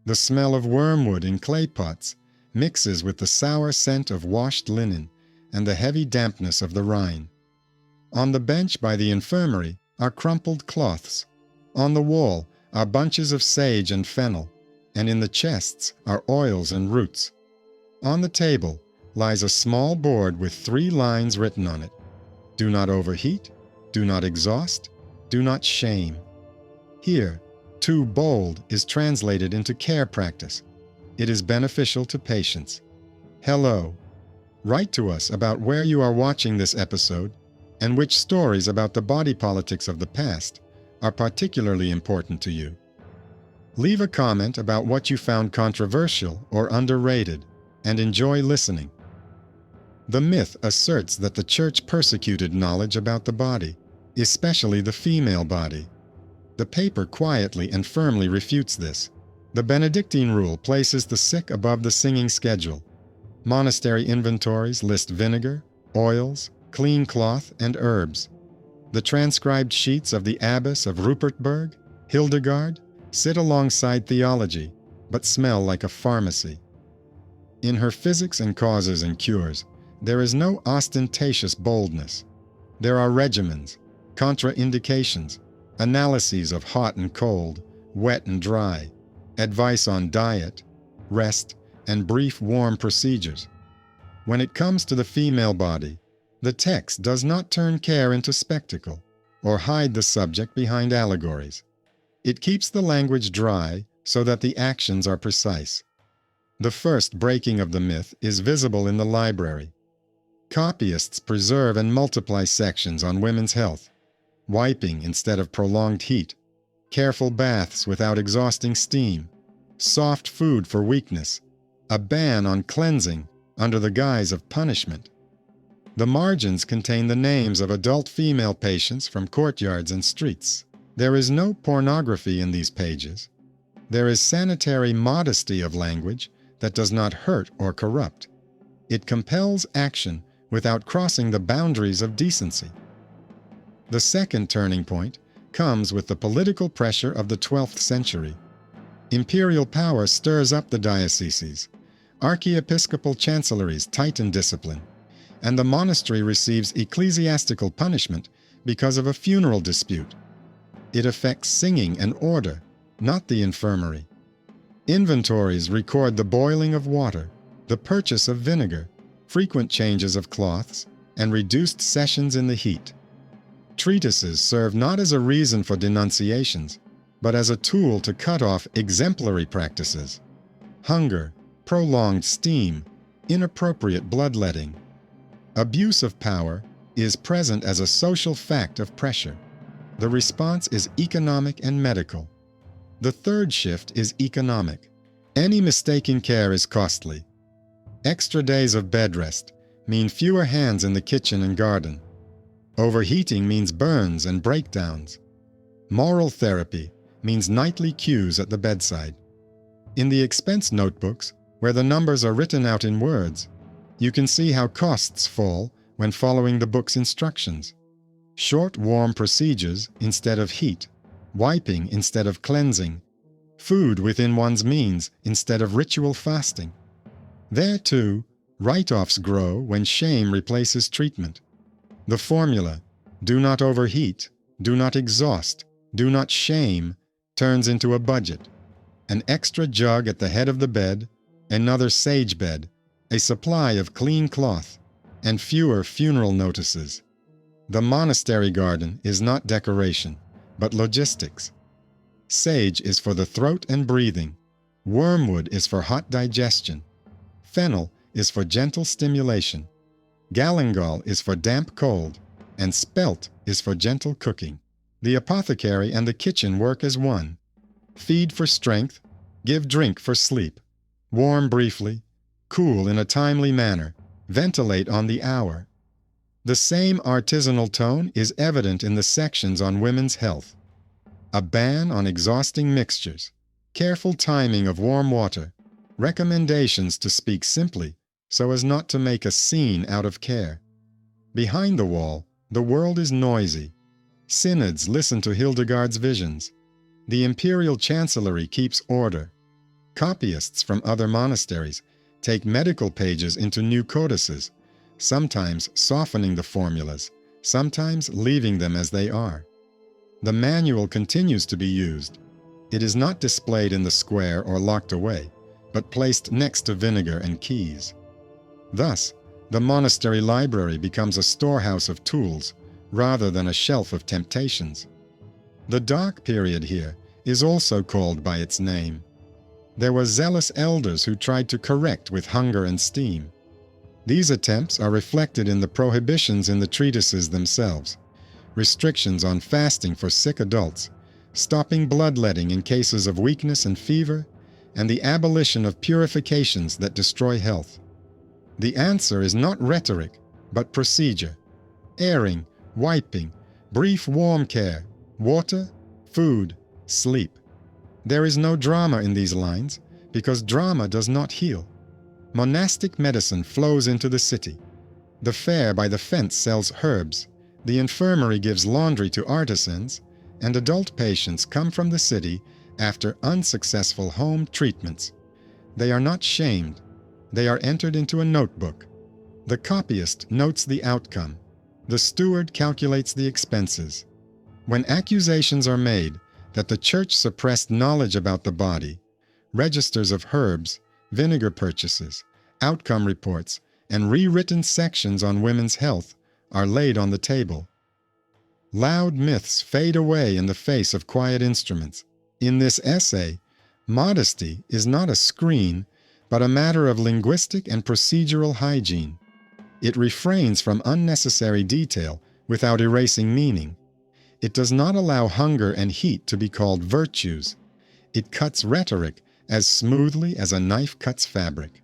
The smell of wormwood in clay pots mixes with the sour scent of washed linen and the heavy dampness of the Rhine. On the bench by the infirmary are crumpled cloths. On the wall are bunches of sage and fennel, and in the chests are oils and roots. On the table lies a small board with 3 lines written on it. Do not overheat, do not exhaust, do not shame. Here, too bold is translated into care practice. It is beneficial to patients. Hello. Write to us about where you are watching this episode and which stories about the body politics of the past are particularly important to you. Leave a comment about what you found controversial or underrated, and enjoy listening. The myth asserts that the Church persecuted knowledge about the body, especially the female body. The paper quietly and firmly refutes this. The Benedictine rule places the sick above the singing schedule. Monastery inventories list vinegar, oils, clean cloth, and herbs. The transcribed sheets of the Abbess of Rupertberg, Hildegard, sit alongside theology, but smell like a pharmacy. In her Physics and Causes and Cures, there is no ostentatious boldness. There are regimens, contraindications, analyses of hot and cold, wet and dry, advice on diet, rest, and brief warm procedures. When it comes to the female body, the text does not turn care into spectacle or hide the subject behind allegories. It keeps the language dry so that the actions are precise. The first breaking of the myth is visible in the library. Copyists preserve and multiply sections on women's health, wiping instead of prolonged heat, careful baths without exhausting steam, soft food for weakness, a ban on cleansing under the guise of punishment. The margins contain the names of adult female patients from courtyards and streets. There is no pornography in these pages. There is sanitary modesty of language that does not hurt or corrupt. It compels action without crossing the boundaries of decency. The second turning point comes with the political pressure of the 12th century. Imperial power stirs up the dioceses. Archiepiscopal chancelleries tighten discipline, and the monastery receives ecclesiastical punishment because of a funeral dispute. It affects singing and order, not the infirmary. Inventories record the boiling of water, the purchase of vinegar, frequent changes of cloths, and reduced sessions in the heat. Treatises serve not as a reason for denunciations, but as a tool to cut off exemplary practices. Hunger, prolonged steam, inappropriate bloodletting. Abuse of power is present as a social fact of pressure. The response is economic and medical. The third shift is economic. Any mistaken care is costly. Extra days of bed rest mean fewer hands in the kitchen and garden. Overheating means burns and breakdowns. Moral therapy means nightly cues at the bedside. In the expense notebooks, where the numbers are written out in words, you can see how costs fall when following the book's instructions. Short, warm procedures instead of heat, wiping instead of cleansing, food within one's means instead of ritual fasting. There, too, write-offs grow when shame replaces treatment. The formula, do not overheat, do not exhaust, do not shame, turns into a budget. An extra jug at the head of the bed, another sage bed, a supply of clean cloth, and fewer funeral notices. The monastery garden is not decoration, but logistics. Sage is for the throat and breathing. Wormwood is for hot digestion. Fennel is for gentle stimulation. Galangal is for damp cold, and spelt is for gentle cooking. The apothecary and the kitchen work as one. Feed for strength, give drink for sleep. Warm briefly, cool in a timely manner, ventilate on the hour. The same artisanal tone is evident in the sections on women's health. A ban on exhausting mixtures, careful timing of warm water, recommendations to speak simply so as not to make a scene out of care. Behind the wall, the world is noisy. Synods listen to Hildegard's visions. The imperial chancellery keeps order. Copyists from other monasteries take medical pages into new codices, sometimes softening the formulas, sometimes leaving them as they are. The manual continues to be used. It is not displayed in the square or locked away, but placed next to vinegar and keys. Thus, the monastery library becomes a storehouse of tools rather than a shelf of temptations. The dark period here is also called by its name. There were zealous elders who tried to correct with hunger and steam. These attempts are reflected in the prohibitions in the treatises themselves, restrictions on fasting for sick adults, stopping bloodletting in cases of weakness and fever, and the abolition of purifications that destroy health. The answer is not rhetoric, but procedure: airing, wiping, brief warm care, water, food, sleep. There is no drama in these lines, because drama does not heal. Monastic medicine flows into the city. The fair by the fence sells herbs, the infirmary gives laundry to artisans, and adult patients come from the city after unsuccessful home treatments. They are not shamed. They are entered into a notebook. The copyist notes the outcome. The steward calculates the expenses. When accusations are made that the church suppressed knowledge about the body, registers of herbs, vinegar purchases, outcome reports, and rewritten sections on women's health are laid on the table. Loud myths fade away in the face of quiet instruments. In this essay, modesty is not a screen, but a matter of linguistic and procedural hygiene. It refrains from unnecessary detail without erasing meaning. It does not allow hunger and heat to be called virtues. It cuts rhetoric as smoothly as a knife cuts fabric.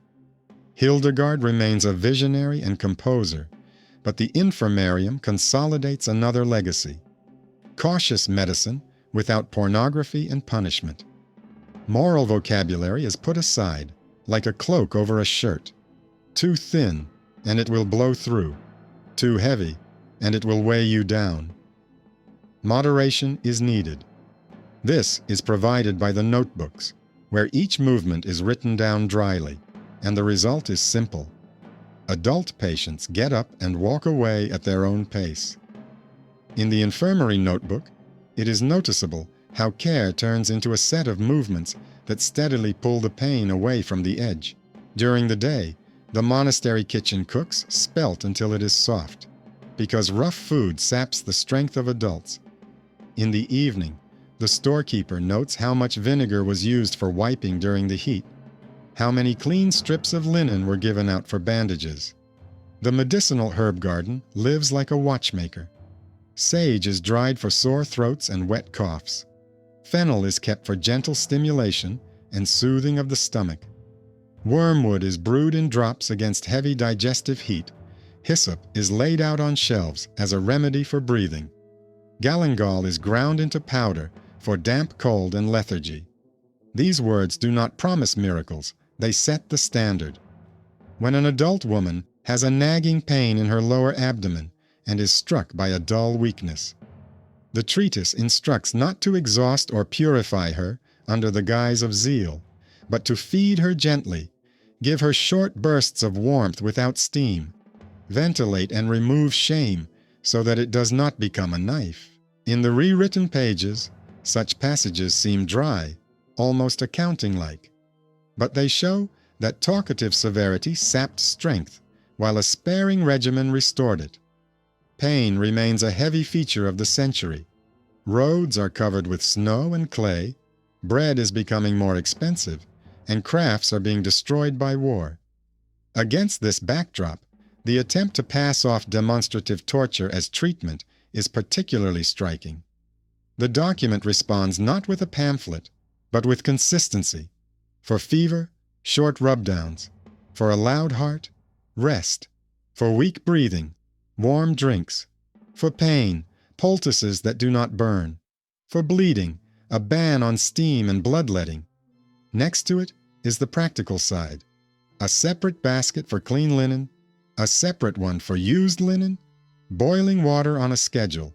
Hildegard remains a visionary and composer, but the infirmarium consolidates another legacy: cautious medicine without pornography and punishment. Moral vocabulary is put aside, like a cloak over a shirt. Too thin, and it will blow through. Too heavy, and it will weigh you down. Moderation is needed. This is provided by the notebooks, where each movement is written down dryly, and the result is simple. Adult patients get up and walk away at their own pace. In the infirmary notebook, it is noticeable how care turns into a set of movements that steadily pull the pain away from the edge. During the day, the monastery kitchen cooks spelt until it is soft, because rough food saps the strength of adults. In the evening, the storekeeper notes how much vinegar was used for wiping during the heat, how many clean strips of linen were given out for bandages. The medicinal herb garden lives like a watchmaker. Sage is dried for sore throats and wet coughs. Fennel is kept for gentle stimulation and soothing of the stomach. Wormwood is brewed in drops against heavy digestive heat. Hyssop is laid out on shelves as a remedy for breathing. Galangal is ground into powder for damp cold and lethargy. These words do not promise miracles, they set the standard. When an adult woman has a nagging pain in her lower abdomen and is struck by a dull weakness, the treatise instructs not to exhaust or purify her under the guise of zeal, but to feed her gently, give her short bursts of warmth without steam, ventilate and remove shame so that it does not become a knife. In the rewritten pages, such passages seem dry, almost accounting-like, but they show that talkative severity sapped strength, while a sparing regimen restored it. Pain remains a heavy feature of the century. Roads are covered with snow and clay, bread is becoming more expensive, and crafts are being destroyed by war. Against this backdrop, the attempt to pass off demonstrative torture as treatment is particularly striking. The document responds not with a pamphlet, but with consistency. For fever, short rubdowns. For a loud heart, rest. For weak breathing, warm drinks. For pain, poultices that do not burn. For bleeding, a ban on steam and bloodletting. Next to it is the practical side. A separate basket for clean linen, a separate one for used linen, boiling water on a schedule,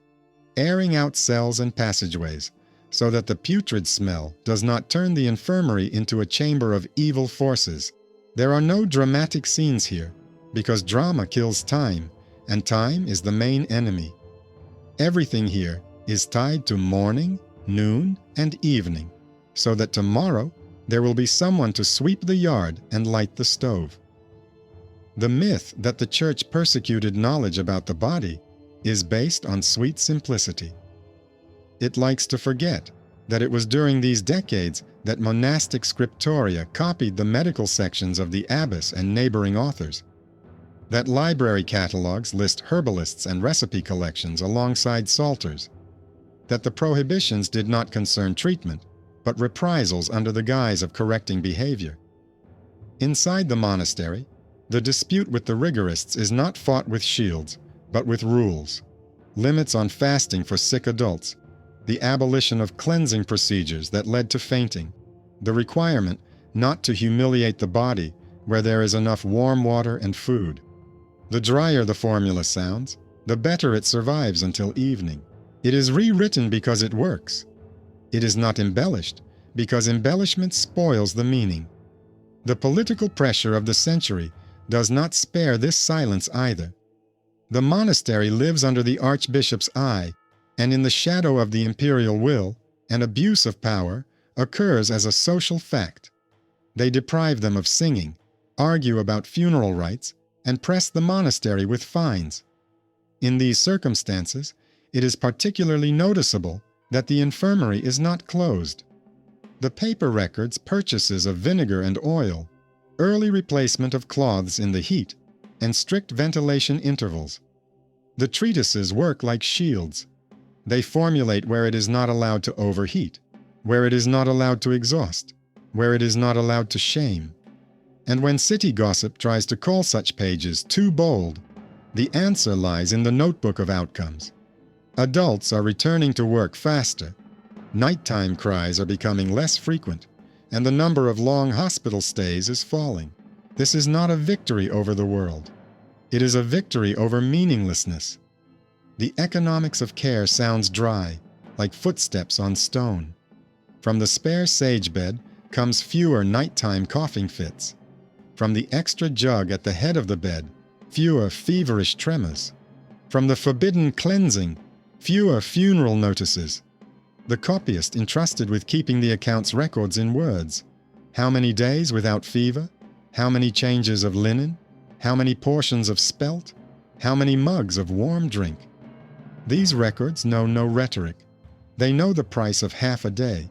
airing out cells and passageways, so that the putrid smell does not turn the infirmary into a chamber of evil forces. There are no dramatic scenes here, because drama kills time, and time is the main enemy. Everything here is tied to morning, noon, and evening, so that tomorrow there will be someone to sweep the yard and light the stove. The myth that the Church persecuted knowledge about the body is based on sweet simplicity. It likes to forget that it was during these decades that monastic scriptoria copied the medical sections of the abbess and neighboring authors, that library catalogs list herbalists and recipe collections alongside psalters, that the prohibitions did not concern treatment, but reprisals under the guise of correcting behavior. Inside the monastery, the dispute with the rigorists is not fought with shields, but with rules, limits on fasting for sick adults, the abolition of cleansing procedures that led to fainting, the requirement not to humiliate the body where there is enough warm water and food. The drier the formula sounds, the better it survives until evening. It is rewritten because it works. It is not embellished, because embellishment spoils the meaning. The political pressure of the century does not spare this silence either. The monastery lives under the archbishop's eye, and in the shadow of the imperial will, an abuse of power occurs as a social fact. They deprive them of singing, argue about funeral rites, and press the monastery with fines. In these circumstances, it is particularly noticeable that the infirmary is not closed. The paper records purchases of vinegar and oil, early replacement of cloths in the heat, and strict ventilation intervals. The treatises work like shields. They formulate where it is not allowed to overheat, where it is not allowed to exhaust, where it is not allowed to shame. And when city gossip tries to call such pages too bold, the answer lies in the notebook of outcomes. Adults are returning to work faster, nighttime cries are becoming less frequent, and the number of long hospital stays is falling. This is not a victory over the world. It is a victory over meaninglessness. The economics of care sounds dry, like footsteps on stone. From the spare sage bed comes fewer nighttime coughing fits. From the extra jug at the head of the bed, fewer feverish tremors. From the forbidden cleansing, fewer funeral notices. The copyist entrusted with keeping the account's records in words. How many days without fever? How many changes of linen? How many portions of spelt? How many mugs of warm drink? These records know no rhetoric. They know the price of half a day.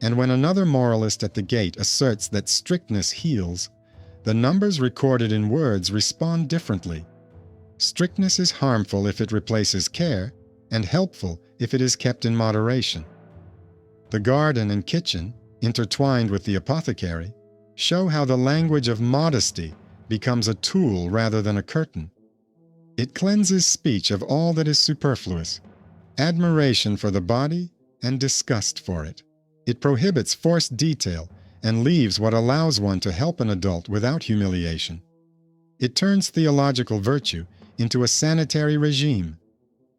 And when another moralist at the gate asserts that strictness heals, the numbers recorded in words respond differently. Strictness is harmful if it replaces care, and helpful if it is kept in moderation. The garden and kitchen, intertwined with the apothecary, show how the language of modesty becomes a tool rather than a curtain. It cleanses speech of all that is superfluous, admiration for the body and disgust for it. It prohibits forced detail and leaves what allows one to help an adult without humiliation. It turns theological virtue into a sanitary regime,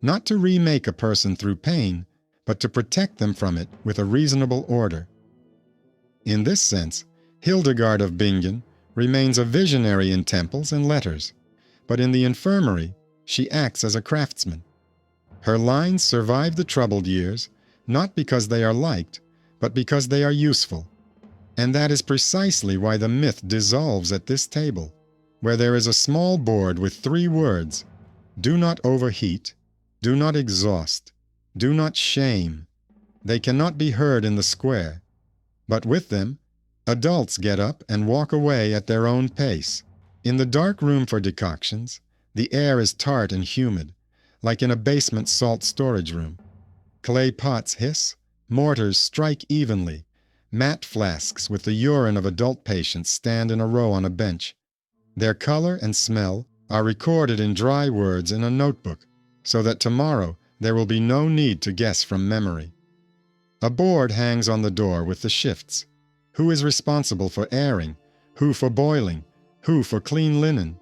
not to remake a person through pain, but to protect them from it with a reasonable order. In this sense, Hildegard of Bingen remains a visionary in temples and letters, but in the infirmary she acts as a craftsman. Her lines survive the troubled years, not because they are liked, but because they are useful. And that is precisely why the myth dissolves at this table, where there is a small board with 3 words: do not overheat, do not exhaust, do not shame. They cannot be heard in the square, but with them, adults get up and walk away at their own pace. In the dark room for decoctions, the air is tart and humid, like in a basement salt storage room. Clay pots hiss, mortars strike evenly, matte flasks with the urine of adult patients stand in a row on a bench. Their color and smell are recorded in dry words in a notebook, so that tomorrow there will be no need to guess from memory. A board hangs on the door with the shifts. Who is responsible for airing? Who for boiling? Who for clean linen?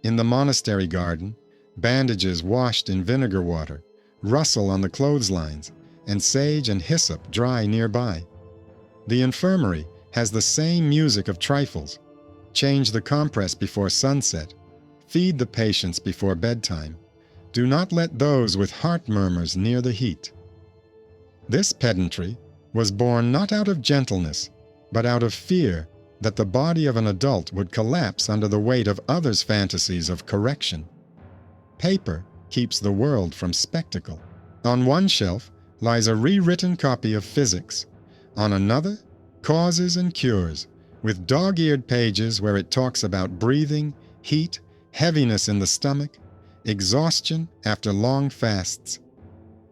In the monastery garden, bandages washed in vinegar water rustle on the clotheslines, and sage and hyssop dry nearby. The infirmary has the same music of trifles. Change the compress before sunset. Feed the patients before bedtime. Do not let those with heart murmurs near the heat. This pedantry was born not out of gentleness, but out of fear that the body of an adult would collapse under the weight of others' fantasies of correction. Paper keeps the world from spectacle. On one shelf lies a rewritten copy of physics. On another, causes and cures, with dog-eared pages where it talks about breathing, heat, heaviness in the stomach, exhaustion after long fasts.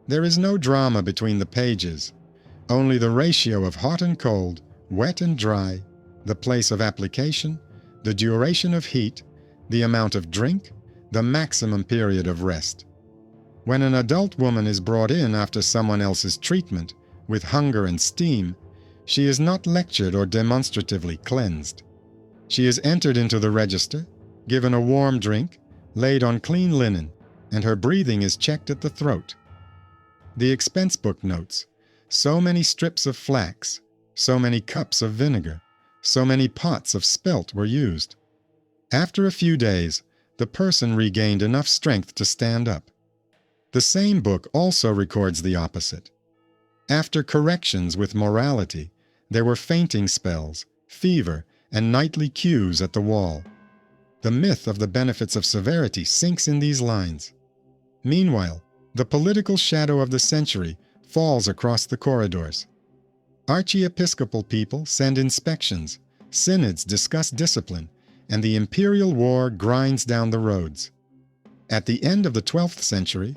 There is no drama between the pages, only the ratio of hot and cold, wet and dry, the place of application, the duration of heat, the amount of drink, the maximum period of rest. When an adult woman is brought in after someone else's treatment, with hunger and steam, she is not lectured or demonstratively cleansed. She is entered into the register, given a warm drink, laid on clean linen, and her breathing is checked at the throat. The expense book notes, so many strips of flax, so many cups of vinegar, so many pots of spelt were used. After a few days, the person regained enough strength to stand up. The same book also records the opposite. After corrections with morality, there were fainting spells, fever, and nightly queues at the wall. The myth of the benefits of severity sinks in these lines. Meanwhile, the political shadow of the century falls across the corridors. Archiepiscopal people send inspections, synods discuss discipline, and the imperial war grinds down the roads. At the end of the 12th century,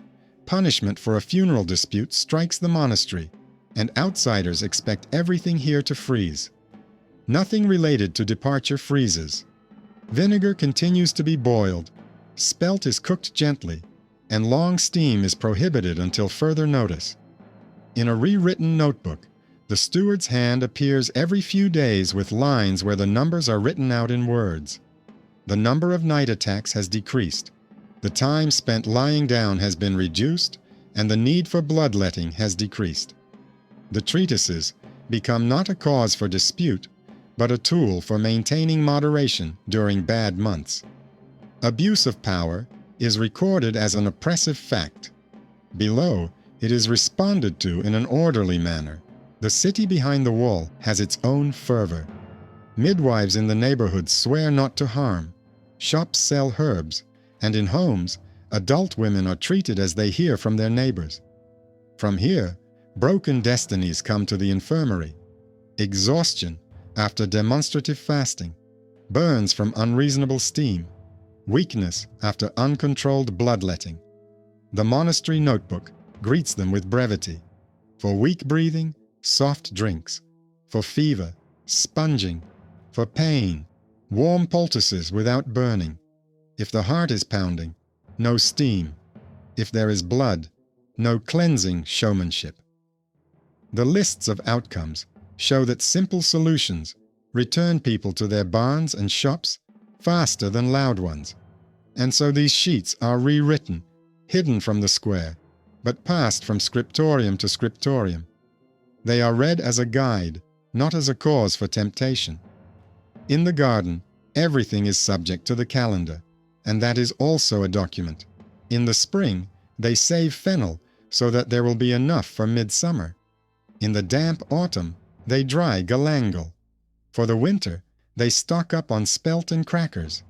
punishment for a funeral dispute strikes the monastery, and outsiders expect everything here to freeze. Nothing related to departure freezes. Vinegar continues to be boiled, spelt is cooked gently, and long steam is prohibited until further notice. In a rewritten notebook, the steward's hand appears every few days with lines where the numbers are written out in words. The number of night attacks has decreased, the time spent lying down has been reduced, and the need for bloodletting has decreased. The treatises become not a cause for dispute, but a tool for maintaining moderation during bad months. Abuse of power is recorded as an oppressive fact. Below, it is responded to in an orderly manner. The city behind the wall has its own fervor. Midwives in the neighborhood swear not to harm. Shops sell herbs, and in homes, adult women are treated as they hear from their neighbors. From here, broken destinies come to the infirmary. Exhaustion after demonstrative fasting, burns from unreasonable steam, weakness after uncontrolled bloodletting. The monastery notebook greets them with brevity. For weak breathing, soft drinks. For fever, sponging. For pain, warm poultices without burning. If the heart is pounding, no steam. If there is blood, no cleansing showmanship. The lists of outcomes show that simple solutions return people to their barns and shops faster than loud ones. And so these sheets are rewritten, hidden from the square, but passed from scriptorium to scriptorium. They are read as a guide, not as a cause for temptation. In the garden, everything is subject to the calendar, and that is also a document. In the spring, they save fennel so that there will be enough for midsummer. In the damp autumn, they dry galangal. For the winter, they stock up on spelt and crackers.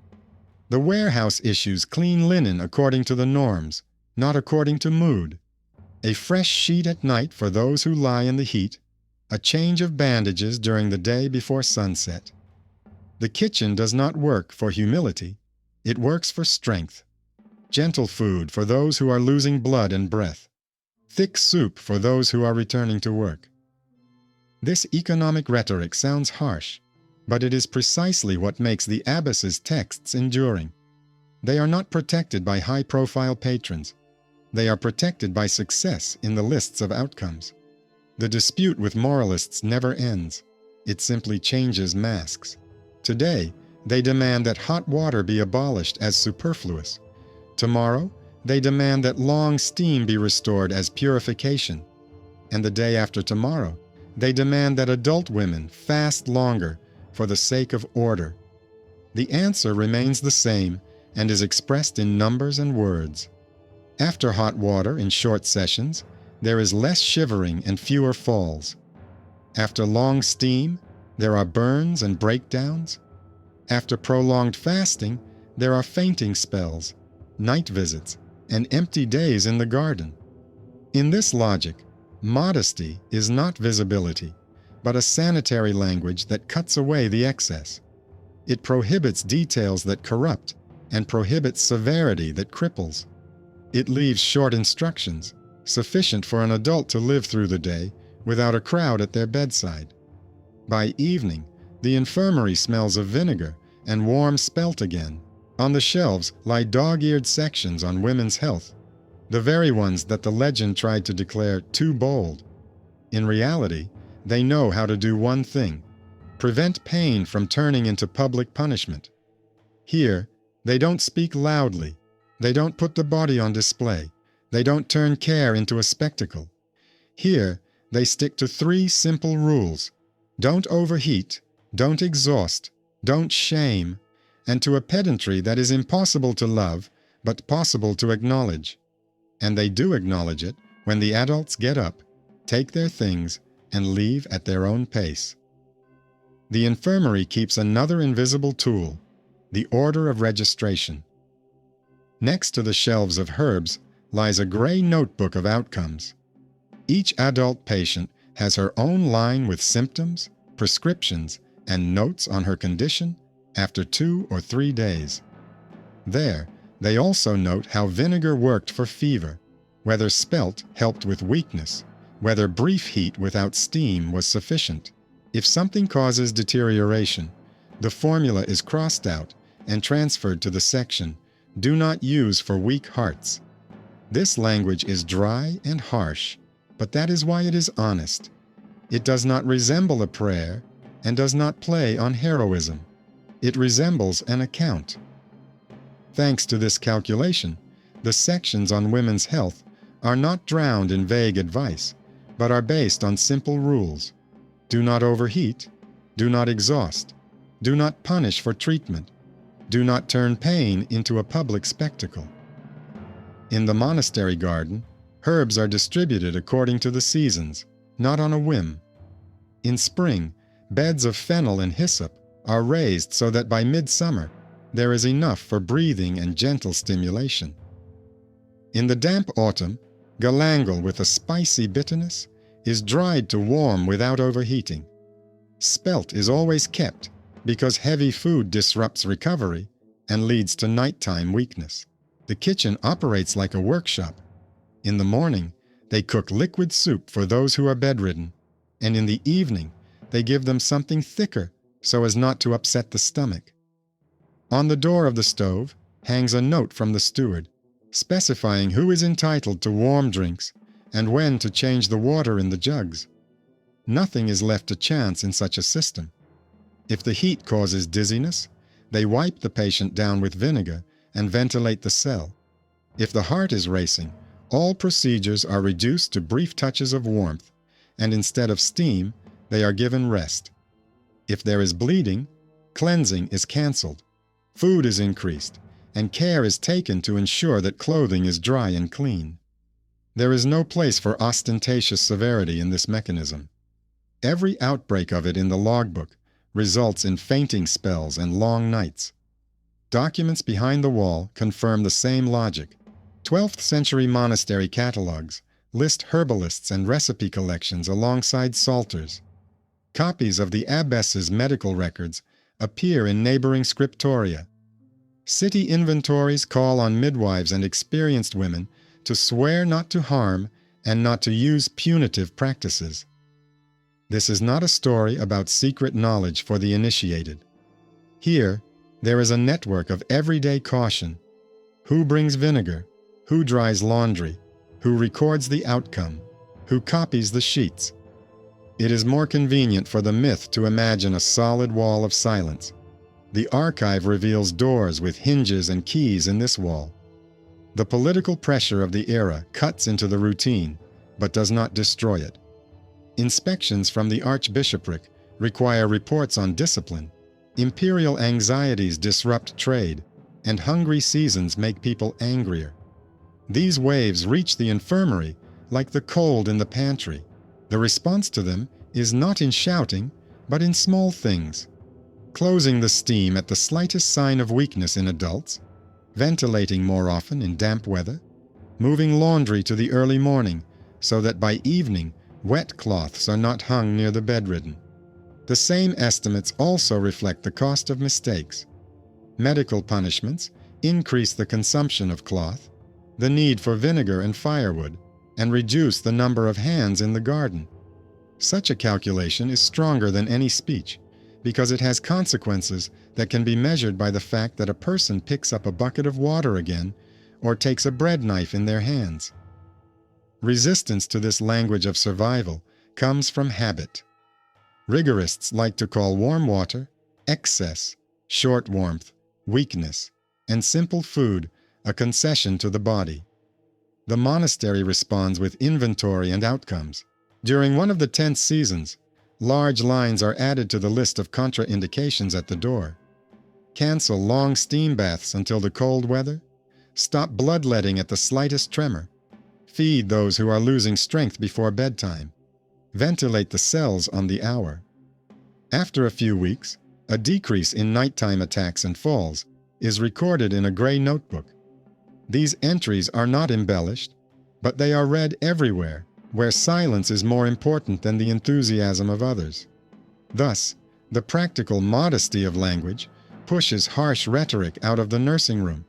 The warehouse issues clean linen according to the norms, not according to mood. A fresh sheet at night for those who lie in the heat, a change of bandages during the day before sunset. The kitchen does not work for humility, it works for strength. Gentle food for those who are losing blood and breath. Thick soup for those who are returning to work. This economic rhetoric sounds harsh, but it is precisely what makes the abbess's texts enduring. They are not protected by high-profile patrons. They are protected by success in the lists of outcomes. The dispute with moralists never ends. It simply changes masks. Today, they demand that hot water be abolished as superfluous. Tomorrow, they demand that long steam be restored as purification. and the day after tomorrow, they demand that adult women fast longer for the sake of order. The answer remains the same and is expressed in numbers and words. After hot water in short sessions, there is less shivering and fewer falls. After long steam, there are burns and breakdowns. After prolonged fasting, there are fainting spells, night visits, and empty days in the garden. In this logic, modesty is not visibility, but a sanitary language that cuts away the excess. It prohibits details that corrupt and prohibits severity that cripples. It leaves short instructions, sufficient for an adult to live through the day without a crowd at their bedside. By evening, the infirmary smells of vinegar and warm spelt again. On the shelves lie dog-eared sections on women's health, the very ones that the legend tried to declare too bold. In reality, they know how to do one thing: prevent pain from turning into public punishment. Here, they don't speak loudly. They don't put the body on display. They don't turn care into a spectacle. Here, they stick to 3 simple rules: don't overheat, don't exhaust, don't shame, and to a pedantry that is impossible to love, but possible to acknowledge. And they do acknowledge it when the adults get up, take their things, and leave at their own pace. The infirmary keeps another invisible tool: the order of registration. Next to the shelves of herbs lies a gray notebook of outcomes. Each adult patient has her own line with symptoms, prescriptions, and notes on her condition after 2 or 3 days. There, they also note how vinegar worked for fever, whether spelt helped with weakness, whether brief heat without steam was sufficient. If something causes deterioration, the formula is crossed out and transferred to the section "Do not use for weak hearts." This language is dry and harsh, but that is why it is honest. It does not resemble a prayer and does not play on heroism. It resembles an account. Thanks to this calculation, the sections on women's health are not drowned in vague advice, but are based on simple rules. Do not overheat. Do not exhaust. Do not punish for treatment. Do not turn pain into a public spectacle. In the monastery garden, herbs are distributed according to the seasons, not on a whim. In spring, beds of fennel and hyssop are raised so that by midsummer there is enough for breathing and gentle stimulation. In the damp autumn, galangal with a spicy bitterness is dried to warm without overheating. Spelt is always kept because heavy food disrupts recovery and leads to nighttime weakness. The kitchen operates like a workshop. In the morning, they cook liquid soup for those who are bedridden, and in the evening, they give them something thicker so as not to upset the stomach. On the door of the stove hangs a note from the steward, specifying who is entitled to warm drinks and when to change the water in the jugs. Nothing is left to chance in such a system. If the heat causes dizziness, they wipe the patient down with vinegar and ventilate the cell. If the heart is racing, all procedures are reduced to brief touches of warmth, and instead of steam, they are given rest. If there is bleeding, cleansing is cancelled, food is increased, and care is taken to ensure that clothing is dry and clean. There is no place for ostentatious severity in this mechanism. Every outbreak of it in the logbook results in fainting spells and long nights. Documents behind the wall confirm the same logic. 12th century monastery catalogues list herbalists and recipe collections alongside psalters. Copies of the abbess's medical records appear in neighboring scriptoria. City inventories call on midwives and experienced women to swear not to harm and not to use punitive practices. This is not a story about secret knowledge for the initiated. Here, there is a network of everyday caution. Who brings vinegar? Who dries laundry? Who records the outcome? Who copies the sheets? It is more convenient for the myth to imagine a solid wall of silence. The archive reveals doors with hinges and keys in this wall. The political pressure of the era cuts into the routine, but does not destroy it. Inspections from the archbishopric require reports on discipline. Imperial anxieties disrupt trade, and hungry seasons make people angrier. These waves reach the infirmary like the cold in the pantry. The response to them is not in shouting, but in small things. Closing the steam at the slightest sign of weakness in adults, ventilating more often in damp weather, moving laundry to the early morning so that by evening wet cloths are not hung near the bedridden. The same estimates also reflect the cost of mistakes. Medical punishments increase the consumption of cloth, the need for vinegar and firewood, and reduce the number of hands in the garden. Such a calculation is stronger than any speech, because it has consequences that can be measured by the fact that a person picks up a bucket of water again or takes a bread knife in their hands. Resistance to this language of survival comes from habit. Rigorists like to call warm water excess, short warmth, weakness, and simple food a concession to the body. The monastery responds with inventory and outcomes. During one of the tense seasons, large lines are added to the list of contraindications at the door. Cancel long steam baths until the cold weather. Stop bloodletting at the slightest tremor. Feed those who are losing strength before bedtime. Ventilate the cells on the hour. After a few weeks, a decrease in nighttime attacks and falls is recorded in a gray notebook. These entries are not embellished, but they are read everywhere, where silence is more important than the enthusiasm of others. Thus, the practical modesty of language pushes harsh rhetoric out of the nursing room.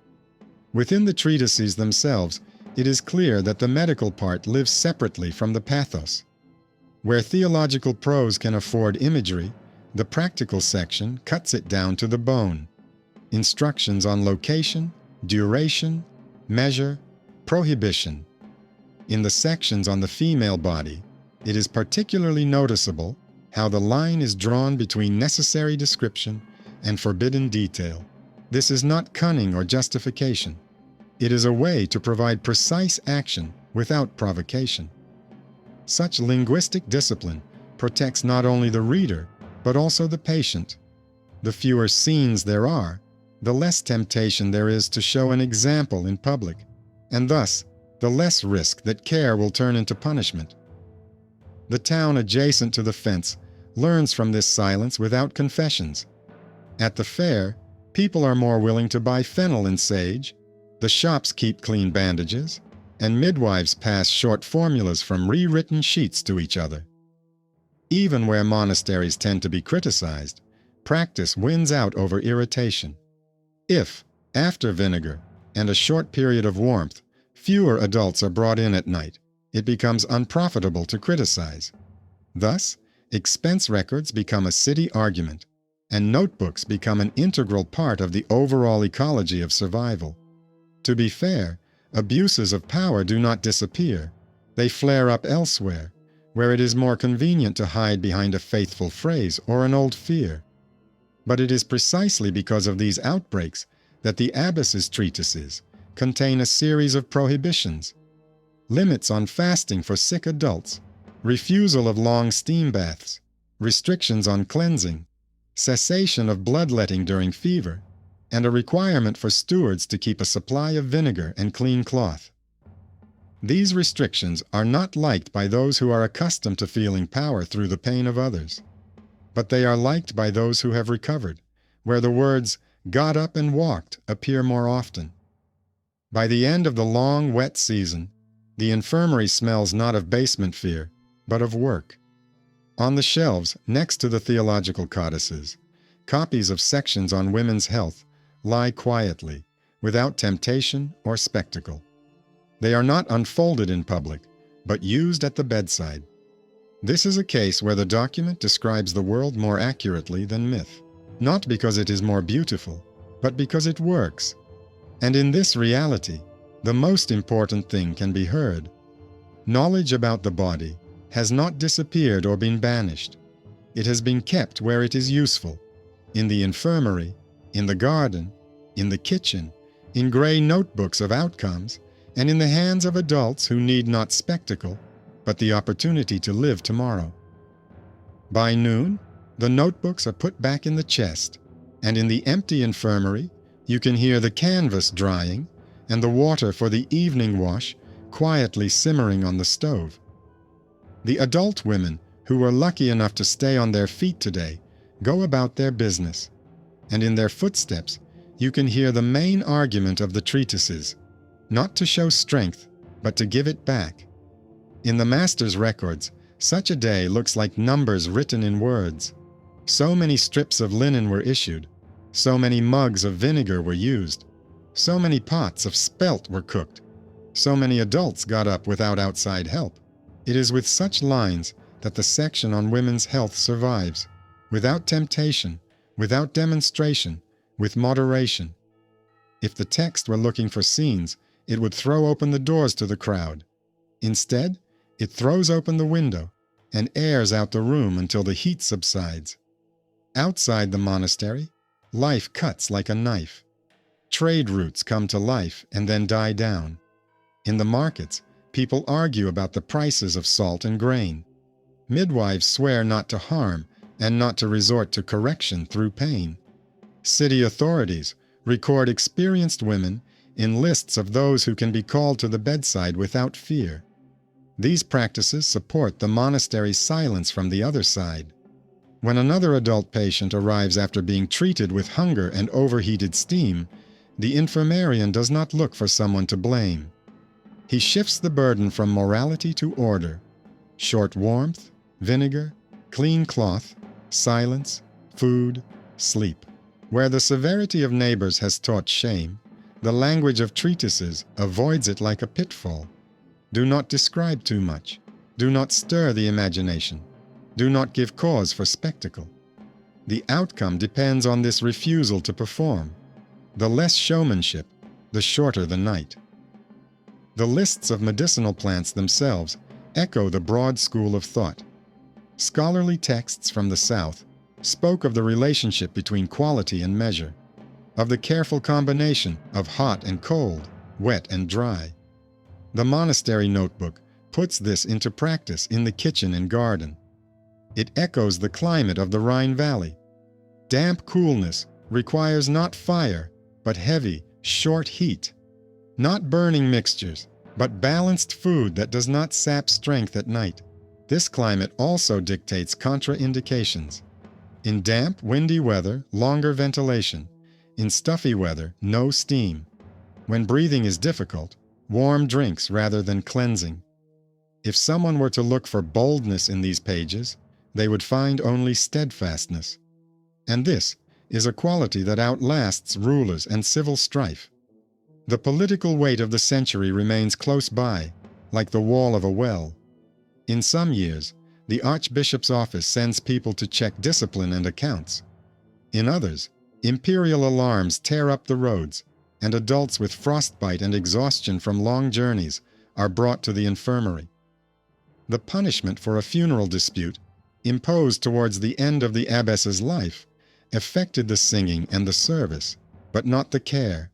Within the treatises themselves, it is clear that the medical part lives separately from the pathos. Where theological prose can afford imagery, the practical section cuts it down to the bone. Instructions on location, duration, measure, prohibition. In the sections on the female body, it is particularly noticeable how the line is drawn between necessary description and forbidden detail. This is not cunning or justification. It is a way to provide precise action without provocation. Such linguistic discipline protects not only the reader, but also the patient. The fewer scenes there are, the less temptation there is to show an example in public, and thus the less risk that care will turn into punishment. The town adjacent to the fence learns from this silence without confessions. At the fair, people are more willing to buy fennel and sage, the shops keep clean bandages, and midwives pass short formulas from rewritten sheets to each other. Even where monasteries tend to be criticized, practice wins out over irritation. If, after vinegar and a short period of warmth, fewer adults are brought in at night, it becomes unprofitable to criticize. Thus, expense records become a city argument, and notebooks become an integral part of the overall ecology of survival. To be fair, abuses of power do not disappear. They flare up elsewhere, where it is more convenient to hide behind a faithful phrase or an old fear. But it is precisely because of these outbreaks that the abbess's treatises contain a series of prohibitions: limits on fasting for sick adults, refusal of long steam baths, restrictions on cleansing, cessation of bloodletting during fever, and a requirement for stewards to keep a supply of vinegar and clean cloth. These restrictions are not liked by those who are accustomed to feeling power through the pain of others, but they are liked by those who have recovered, where the words "got up and walked" appear more often. By the end of the long, wet season, the infirmary smells not of basement fear, but of work. On the shelves, next to the theological codices, copies of sections on women's health lie quietly, without temptation or spectacle. They are not unfolded in public, but used at the bedside. This is a case where the document describes the world more accurately than myth, not because it is more beautiful, but because it works. And in this reality, the most important thing can be heard. Knowledge about the body has not disappeared or been banished. It has been kept where it is useful, in the infirmary, in the garden, in the kitchen, in gray notebooks of outcomes, and in the hands of adults who need not spectacle, but the opportunity to live tomorrow. By noon, the notebooks are put back in the chest, and in the empty infirmary, you can hear the canvas drying and the water for the evening wash quietly simmering on the stove. The adult women who were lucky enough to stay on their feet today go about their business, and in their footsteps you can hear the main argument of the treatises, not to show strength, but to give it back. In the master's records, such a day looks like numbers written in words. So many strips of linen were issued, so many mugs of vinegar were used, so many pots of spelt were cooked, so many adults got up without outside help. It is with such lines that the section on women's health survives, without temptation, without demonstration, with moderation. If the text were looking for scenes, it would throw open the doors to the crowd. Instead, it throws open the window and airs out the room until the heat subsides. Outside the monastery, life cuts like a knife. Trade routes come to life and then die down. In the markets, people argue about the prices of salt and grain. Midwives swear not to harm and not to resort to correction through pain. City authorities record experienced women in lists of those who can be called to the bedside without fear. These practices support the monastery's silence from the other side. When another adult patient arrives after being treated with hunger and overheated steam, the infirmarian does not look for someone to blame. He shifts the burden from morality to order. Short warmth, vinegar, clean cloth, silence, food, sleep. Where the severity of neighbors has taught shame, the language of treatises avoids it like a pitfall. Do not describe too much. Do not stir the imagination. Do not give cause for spectacle. The outcome depends on this refusal to perform. The less showmanship, the shorter the night. The lists of medicinal plants themselves echo the broad school of thought. Scholarly texts from the South spoke of the relationship between quality and measure, of the careful combination of hot and cold, wet and dry. The monastery notebook puts this into practice in the kitchen and garden. It echoes the climate of the Rhine Valley. Damp coolness requires not fire, but heavy, short heat. Not burning mixtures, but balanced food that does not sap strength at night. This climate also dictates contraindications. In damp, windy weather, longer ventilation. In stuffy weather, no steam. When breathing is difficult, warm drinks rather than cleansing. If someone were to look for boldness in these pages, they would find only steadfastness. And this is a quality that outlasts rulers and civil strife. The political weight of the century remains close by, like the wall of a well. In some years, the archbishop's office sends people to check discipline and accounts. In others, imperial alarms tear up the roads, and adults with frostbite and exhaustion from long journeys are brought to the infirmary. The punishment for a funeral dispute, imposed towards the end of the abbess's life, affected the singing and the service, but not the care.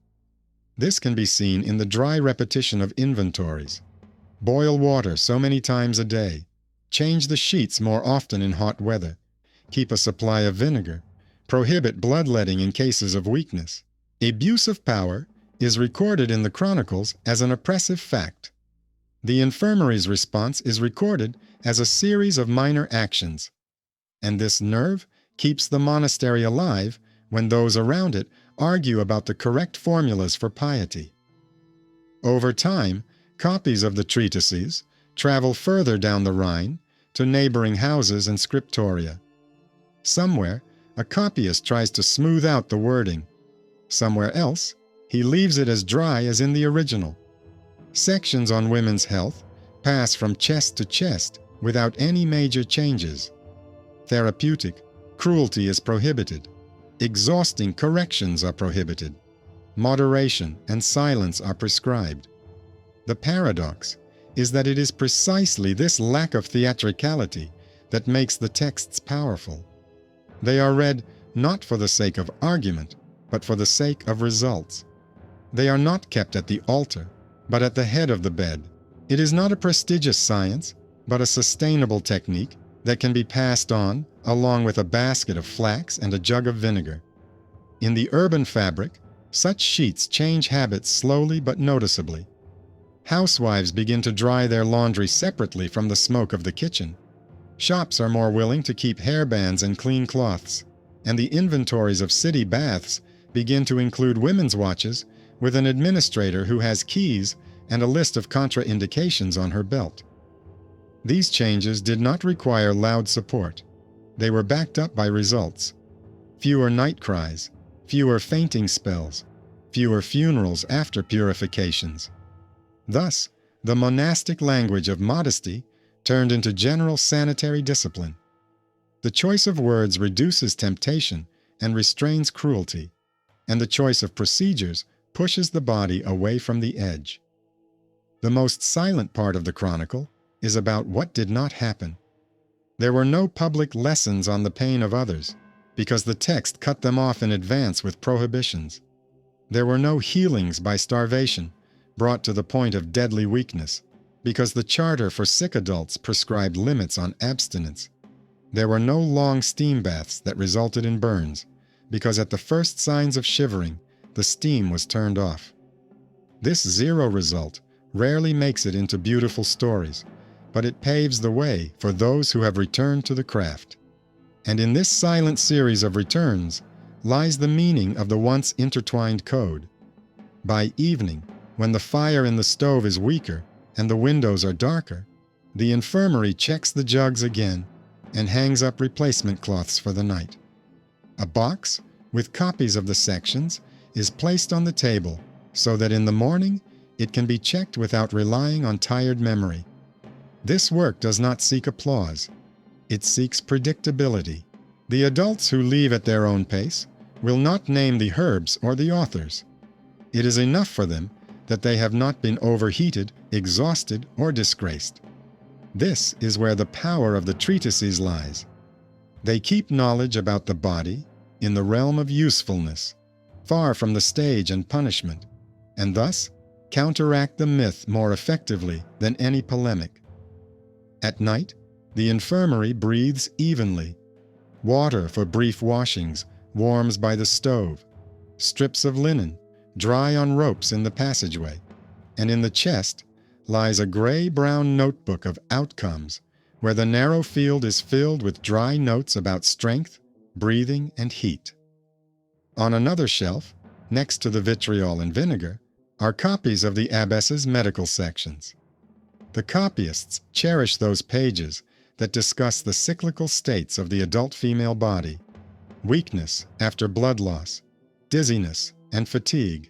This can be seen in the dry repetition of inventories. Boil water so many times a day. Change the sheets more often in hot weather. Keep a supply of vinegar. Prohibit bloodletting in cases of weakness. Abuse of power is recorded in the chronicles as an oppressive fact. The infirmary's response is recorded as a series of minor actions. And this nerve keeps the monastery alive when those around it argue about the correct formulas for piety. Over time, copies of the treatises travel further down the Rhine to neighboring houses and scriptoria. Somewhere, a copyist tries to smooth out the wording. Somewhere else, he leaves it as dry as in the original. Sections on women's health pass from chest to chest without any major changes. Therapeutic, cruelty is prohibited. Exhausting corrections are prohibited. Moderation and silence are prescribed. The paradox is that it is precisely this lack of theatricality that makes the texts powerful. They are read not for the sake of argument, but for the sake of results. They are not kept at the altar, but at the head of the bed. It is not a prestigious science, but a sustainable technique that can be passed on along with a basket of flax and a jug of vinegar. In the urban fabric, such sheets change habits slowly but noticeably. Housewives begin to dry their laundry separately from the smoke of the kitchen. Shops are more willing to keep hairbands and clean cloths, and the inventories of city baths begin to include women's watches with an administrator who has keys and a list of contraindications on her belt. These changes did not require loud support. They were backed up by results. Fewer night cries, fewer fainting spells, fewer funerals after purifications. Thus, the monastic language of modesty turned into general sanitary discipline. The choice of words reduces temptation and restrains cruelty, and the choice of procedures pushes the body away from the edge. The most silent part of the chronicle is about what did not happen. There were no public lessons on the pain of others, because the text cut them off in advance with prohibitions. There were no healings by starvation, brought to the point of deadly weakness, because the charter for sick adults prescribed limits on abstinence. There were no long steam baths that resulted in burns, because at the first signs of shivering, the steam was turned off. This zero result rarely makes it into beautiful stories, but it paves the way for those who have returned to the craft. And in this silent series of returns lies the meaning of the once intertwined code. By evening, when the fire in the stove is weaker and the windows are darker, the infirmary checks the jugs again and hangs up replacement cloths for the night. A box with copies of the sections is placed on the table so that in the morning it can be checked without relying on tired memory. This work does not seek applause. It seeks predictability. The adults who leave at their own pace will not name the herbs or the authors. It is enough for them that they have not been overheated, exhausted, or disgraced. This is where the power of the treatises lies. They keep knowledge about the body in the realm of usefulness, far from the stage and punishment, and thus counteract the myth more effectively than any polemic. At night, the infirmary breathes evenly. Water for brief washings warms by the stove. Strips of linen dry on ropes in the passageway, and in the chest lies a gray-brown notebook of outcomes where the narrow field is filled with dry notes about strength, breathing, and heat. On another shelf, next to the vitriol and vinegar, are copies of the abbess's medical sections. The copyists cherish those pages that discuss the cyclical states of the adult female body, weakness after blood loss, dizziness, and fatigue,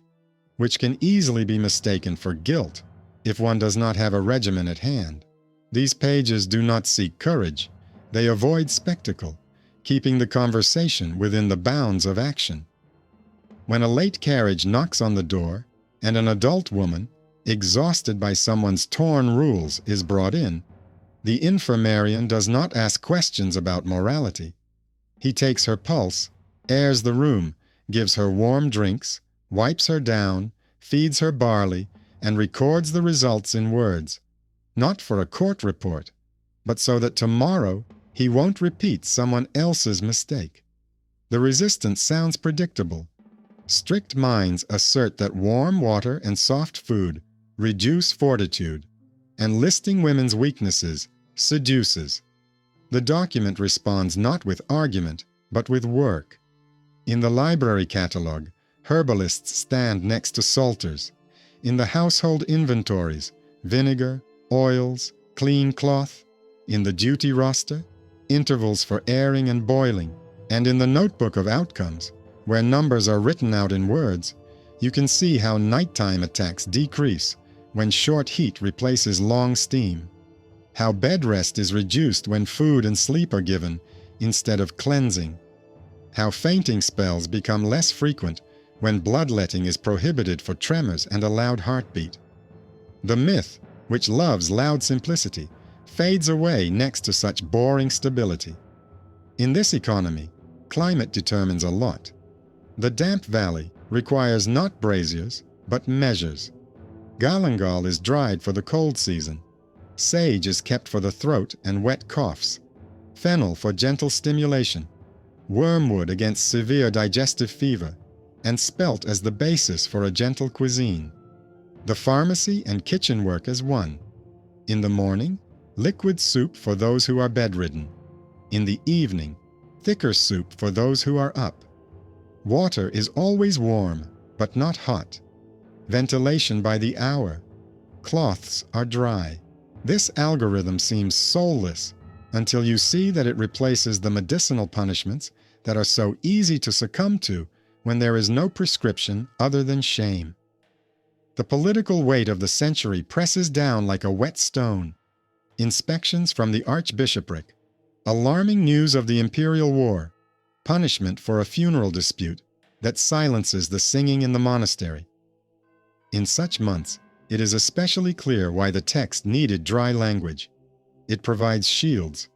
which can easily be mistaken for guilt if one does not have a regimen at hand. These pages do not seek courage. They avoid spectacle, keeping the conversation within the bounds of action. When a late carriage knocks on the door and an adult woman, exhausted by someone's torn rules, is brought in, the infirmarian does not ask questions about morality. He takes her pulse, airs the room, gives her warm drinks, wipes her down, feeds her barley, and records the results in words, not for a court report, but so that tomorrow he won't repeat someone else's mistake. The resistance sounds predictable. Strict minds assert that warm water and soft food reduce fortitude, and listing women's weaknesses seduces. The document responds not with argument, but with work. In the library catalog, herbalists stand next to salters. In the household inventories, vinegar, oils, clean cloth. In the duty roster, intervals for airing and boiling. And in the notebook of outcomes, where numbers are written out in words, you can see how nighttime attacks decrease when short heat replaces long steam, how bed rest is reduced when food and sleep are given instead of cleansing, how fainting spells become less frequent when bloodletting is prohibited for tremors and a loud heartbeat. The myth, which loves loud simplicity, fades away next to such boring stability. In this economy, climate determines a lot. The damp valley requires not braziers, but measures. Galangal is dried for the cold season. Sage is kept for the throat and wet coughs, fennel for gentle stimulation, wormwood against severe digestive fever, and spelt as the basis for a gentle cuisine. The pharmacy and kitchen work as one. In the morning, liquid soup for those who are bedridden. In the evening, thicker soup for those who are up. Water is always warm, but not hot. Ventilation by the hour. Cloths are dry. This algorithm seems soulless until you see that it replaces the medicinal punishments that are so easy to succumb to when there is no prescription other than shame. The political weight of the century presses down like a wet stone. Inspections from the archbishopric, alarming news of the imperial war, punishment for a funeral dispute that silences the singing in the monastery. In such months, it is especially clear why the text needed dry language. It provides shields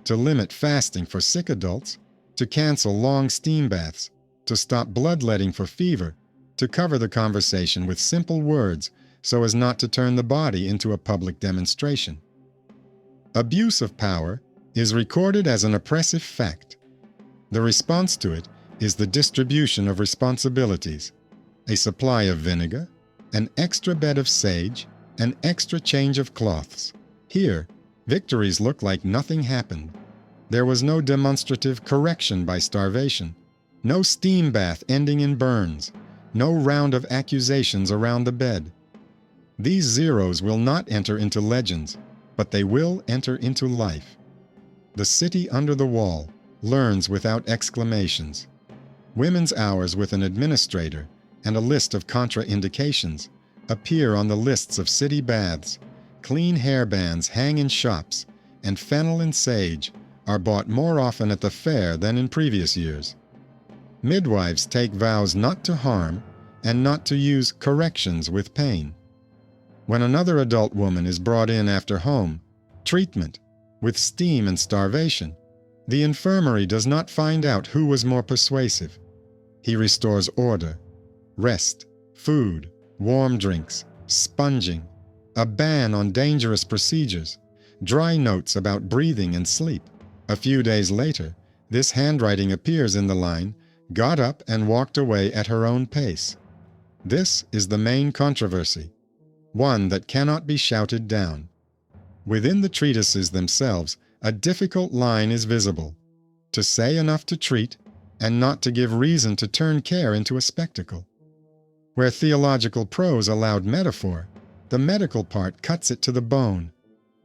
to limit fasting for sick adults, to cancel long steam baths, to stop bloodletting for fever, to cover the conversation with simple words so as not to turn the body into a public demonstration. Abuse of power is recorded as an oppressive fact. The response to it is the distribution of responsibilities, a supply of vinegar, an extra bed of sage, an extra change of cloths. Here, victories look like nothing happened. There was no demonstrative correction by starvation, no steam bath ending in burns, no round of accusations around the bed. These zeros will not enter into legends, but they will enter into life. The city under the wall learns without exclamations. Women's hours with an administrator and a list of contraindications appear on the lists of city baths. Clean hairbands hang in shops, and fennel and sage are bought more often at the fair than in previous years. Midwives take vows not to harm and not to use corrections with pain. When another adult woman is brought in after home treatment with steam and starvation, the infirmary does not find out who was more persuasive. He restores order, rest, food, warm drinks, sponging, a ban on dangerous procedures, dry notes about breathing and sleep. A few days later, this handwriting appears in the line, "Got up and walked away at her own pace." This is the main controversy, one that cannot be shouted down. Within the treatises themselves, a difficult line is visible: to say enough to treat, and not to give reason to turn care into a spectacle. Where theological prose allowed metaphor, the medical part cuts it to the bone.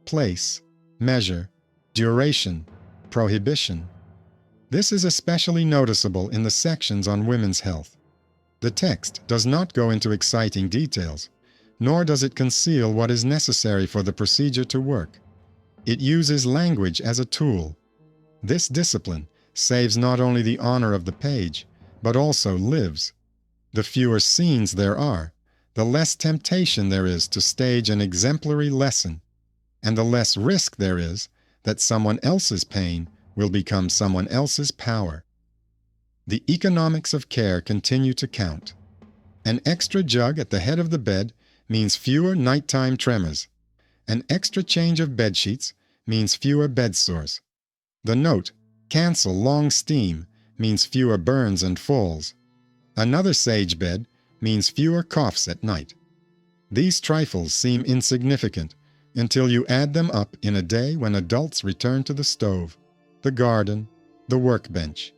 Place, measure, duration, prohibition. This is especially noticeable in the sections on women's health. The text does not go into exciting details, nor does it conceal what is necessary for the procedure to work. It uses language as a tool. This discipline saves not only the honor of the page, but also lives. The fewer scenes there are, the less temptation there is to stage an exemplary lesson, and the less risk there is that someone else's pain will become someone else's power. The economics of care continue to count. An extra jug at the head of the bed means fewer nighttime tremors. An extra change of bed sheets means fewer bed sores. The note, "Cancel long steam," means fewer burns and falls. Another sage bed means fewer coughs at night. These trifles seem insignificant until you add them up in a day when adults return to the stove, the garden, the workbench.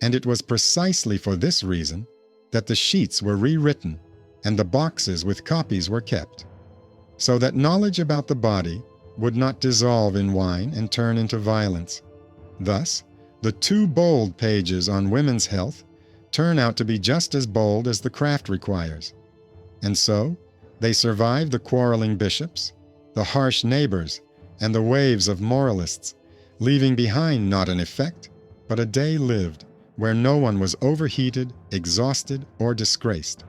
And it was precisely for this reason that the sheets were rewritten and the boxes with copies were kept, so that knowledge about the body would not dissolve in wine and turn into violence. Thus, the too bold pages on women's health turn out to be just as bold as the craft requires. And so, they survive the quarreling bishops, the harsh neighbors, and the waves of moralists, leaving behind not an effect, but a day lived where no one was overheated, exhausted, or disgraced.